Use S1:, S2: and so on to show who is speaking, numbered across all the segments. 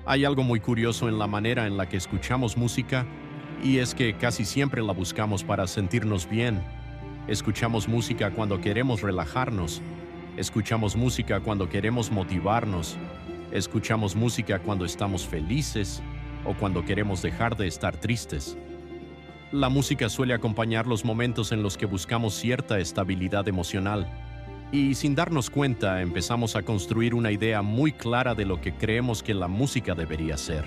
S1: Hay algo muy curioso en la manera en la que escuchamos música, y es que casi siempre la buscamos para sentirnos bien. Escuchamos música cuando queremos relajarnos. Escuchamos música cuando queremos motivarnos. Escuchamos música cuando estamos felices o cuando queremos dejar de estar tristes. La música suele acompañar los momentos en los que buscamos cierta estabilidad emocional. Y sin darnos cuenta, empezamos a construir una idea muy clara de lo que creemos que la música debería ser.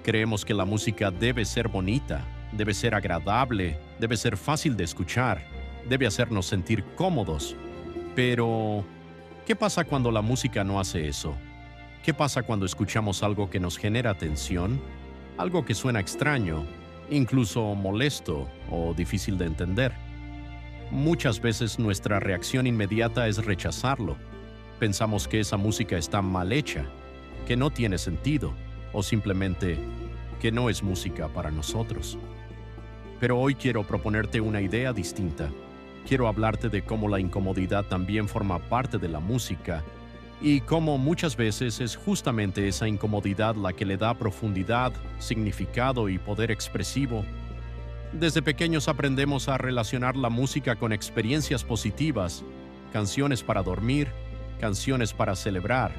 S1: Creemos que la música debe ser bonita, debe ser agradable, debe ser fácil de escuchar, debe hacernos sentir cómodos. Pero, ¿qué pasa cuando la música no hace eso? ¿Qué pasa cuando escuchamos algo que nos genera tensión? Algo que suena extraño, incluso molesto o difícil de entender. Muchas veces nuestra reacción inmediata es rechazarlo. Pensamos que esa música está mal hecha, que no tiene sentido, o simplemente que no es música para nosotros. Pero hoy quiero proponerte una idea distinta. Quiero hablarte de cómo la incomodidad también forma parte de la música y cómo muchas veces es justamente esa incomodidad la que le da profundidad, significado y poder expresivo. Desde pequeños aprendemos a relacionar la música con experiencias positivas, canciones para dormir, canciones para celebrar,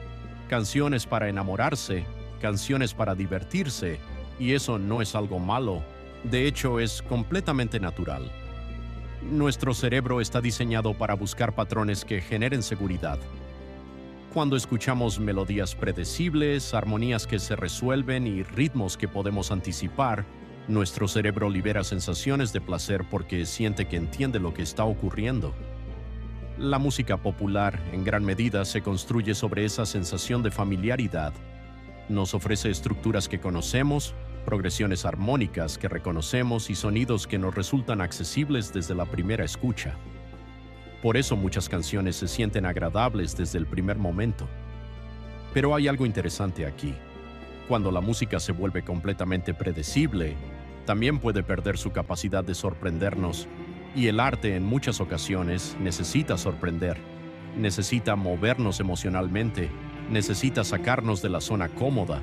S1: canciones para enamorarse, canciones para divertirse, y eso no es algo malo. De hecho, es completamente natural. Nuestro cerebro está diseñado para buscar patrones que generen seguridad. Cuando escuchamos melodías predecibles, armonías que se resuelven y ritmos que podemos anticipar, nuestro cerebro libera sensaciones de placer porque siente que entiende lo que está ocurriendo. La música popular, en gran medida, se construye sobre esa sensación de familiaridad. Nos ofrece estructuras que conocemos, progresiones armónicas que reconocemos y sonidos que nos resultan accesibles desde la primera escucha. Por eso muchas canciones se sienten agradables desde el primer momento. Pero hay algo interesante aquí. Cuando la música se vuelve completamente predecible, también puede perder su capacidad de sorprendernos, y el arte en muchas ocasiones necesita sorprender, necesita movernos emocionalmente, necesita sacarnos de la zona cómoda.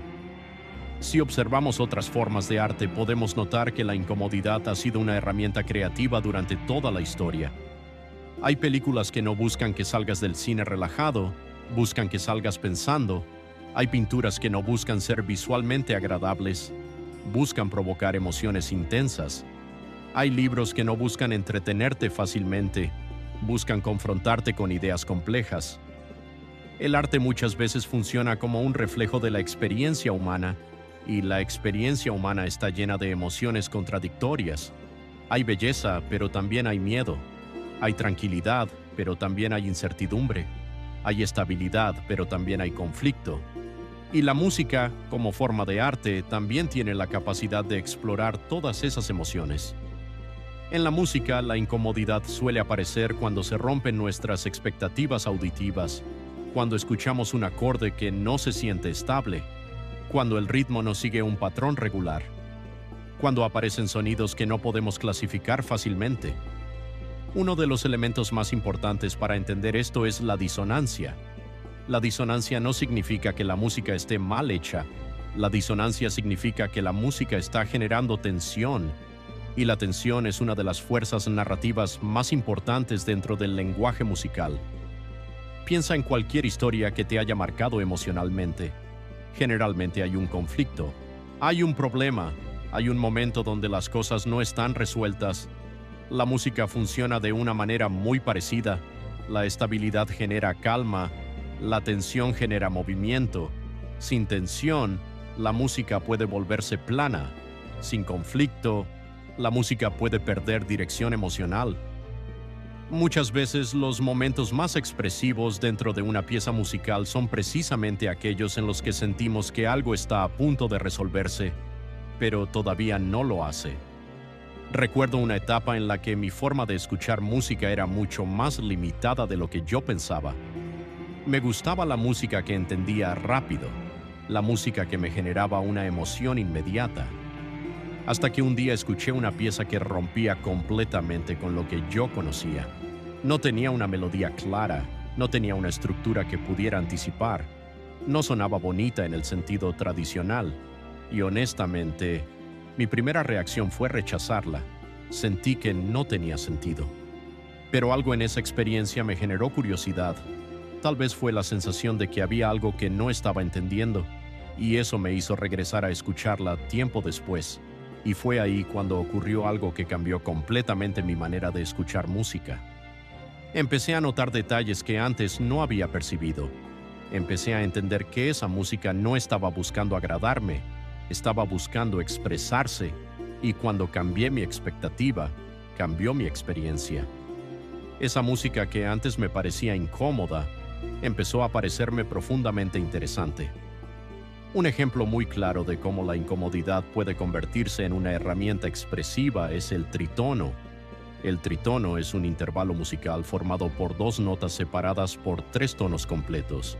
S1: Si observamos otras formas de arte, podemos notar que la incomodidad ha sido una herramienta creativa durante toda la historia. Hay películas que no buscan que salgas del cine relajado, buscan que salgas pensando. Hay pinturas que no buscan ser visualmente agradables, buscan provocar emociones intensas. Hay libros que no buscan entretenerte fácilmente, buscan confrontarte con ideas complejas. El arte muchas veces funciona como un reflejo de la experiencia humana, y la experiencia humana está llena de emociones contradictorias. Hay belleza, pero también hay miedo. Hay tranquilidad, pero también hay incertidumbre. Hay estabilidad, pero también hay conflicto. Y la música, como forma de arte, también tiene la capacidad de explorar todas esas emociones. En la música, la incomodidad suele aparecer cuando se rompen nuestras expectativas auditivas, cuando escuchamos un acorde que no se siente estable, cuando el ritmo no sigue un patrón regular, cuando aparecen sonidos que no podemos clasificar fácilmente. Uno de los elementos más importantes para entender esto es la disonancia. La disonancia no significa que la música esté mal hecha. La disonancia significa que la música está generando tensión, y la tensión es una de las fuerzas narrativas más importantes dentro del lenguaje musical. Piensa en cualquier historia que te haya marcado emocionalmente. Generalmente hay un conflicto, hay un problema, hay un momento donde las cosas no están resueltas. La música funciona de una manera muy parecida. La estabilidad genera calma, la tensión genera movimiento. Sin tensión, la música puede volverse plana. Sin conflicto, la música puede perder dirección emocional. Muchas veces los momentos más expresivos dentro de una pieza musical son precisamente aquellos en los que sentimos que algo está a punto de resolverse, pero todavía no lo hace. Recuerdo una etapa en la que mi forma de escuchar música era mucho más limitada de lo que yo pensaba. Me gustaba la música que entendía rápido, la música que me generaba una emoción inmediata. Hasta que un día escuché una pieza que rompía completamente con lo que yo conocía. No tenía una melodía clara, no tenía una estructura que pudiera anticipar. No sonaba bonita en el sentido tradicional, y honestamente, mi primera reacción fue rechazarla. Sentí que no tenía sentido. Pero algo en esa experiencia me generó curiosidad. Tal vez fue la sensación de que había algo que no estaba entendiendo, y eso me hizo regresar a escucharla tiempo después. Y fue ahí cuando ocurrió algo que cambió completamente mi manera de escuchar música. Empecé a notar detalles que antes no había percibido. Empecé a entender que esa música no estaba buscando agradarme, estaba buscando expresarse, y cuando cambié mi expectativa, cambió mi experiencia. Esa música que antes me parecía incómoda, empezó a parecerme profundamente interesante. Un ejemplo muy claro de cómo la incomodidad puede convertirse en una herramienta expresiva es el tritono. El tritono es un intervalo musical formado por dos notas separadas por tres tonos completos.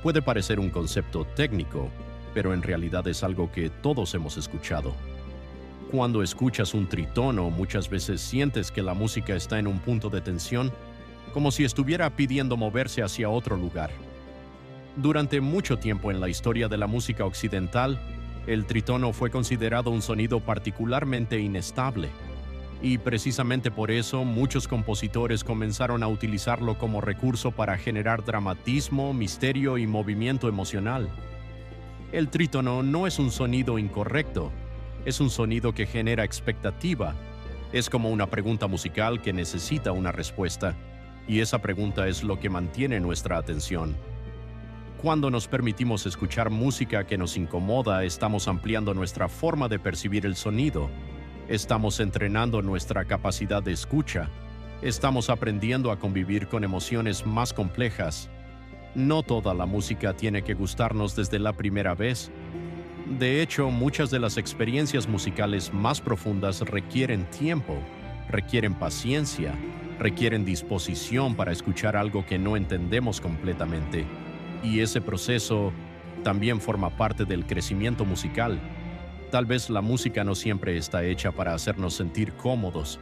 S1: Puede parecer un concepto técnico, pero en realidad es algo que todos hemos escuchado. Cuando escuchas un tritono, muchas veces sientes que la música está en un punto de tensión, como si estuviera pidiendo moverse hacia otro lugar. Durante mucho tiempo en la historia de la música occidental, el tritono fue considerado un sonido particularmente inestable, y precisamente por eso muchos compositores comenzaron a utilizarlo como recurso para generar dramatismo, misterio y movimiento emocional. El trítono no es un sonido incorrecto, es un sonido que genera expectativa. Es como una pregunta musical que necesita una respuesta, y esa pregunta es lo que mantiene nuestra atención. Cuando nos permitimos escuchar música que nos incomoda, estamos ampliando nuestra forma de percibir el sonido. Estamos entrenando nuestra capacidad de escucha. Estamos aprendiendo a convivir con emociones más complejas. No toda la música tiene que gustarnos desde la primera vez. De hecho, muchas de las experiencias musicales más profundas requieren tiempo, requieren paciencia, requieren disposición para escuchar algo que no entendemos completamente. Y ese proceso también forma parte del crecimiento musical. Tal vez la música no siempre está hecha para hacernos sentir cómodos.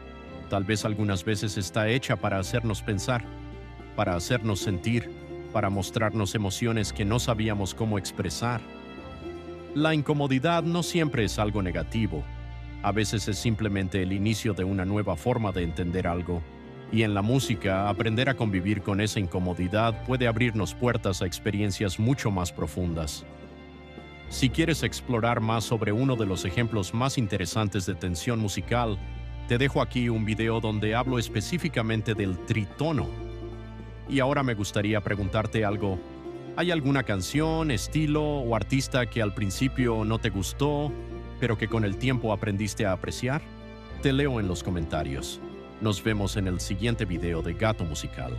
S1: Tal vez algunas veces está hecha para hacernos pensar, para hacernos sentir, para mostrarnos emociones que no sabíamos cómo expresar. La incomodidad no siempre es algo negativo. A veces es simplemente el inicio de una nueva forma de entender algo. Y en la música, aprender a convivir con esa incomodidad puede abrirnos puertas a experiencias mucho más profundas. Si quieres explorar más sobre uno de los ejemplos más interesantes de tensión musical, te dejo aquí un video donde hablo específicamente del tritono. Y ahora me gustaría preguntarte algo. ¿Hay alguna canción, estilo o artista que al principio no te gustó, pero que con el tiempo aprendiste a apreciar? Te leo en los comentarios. Nos vemos en el siguiente video de Gato Musical.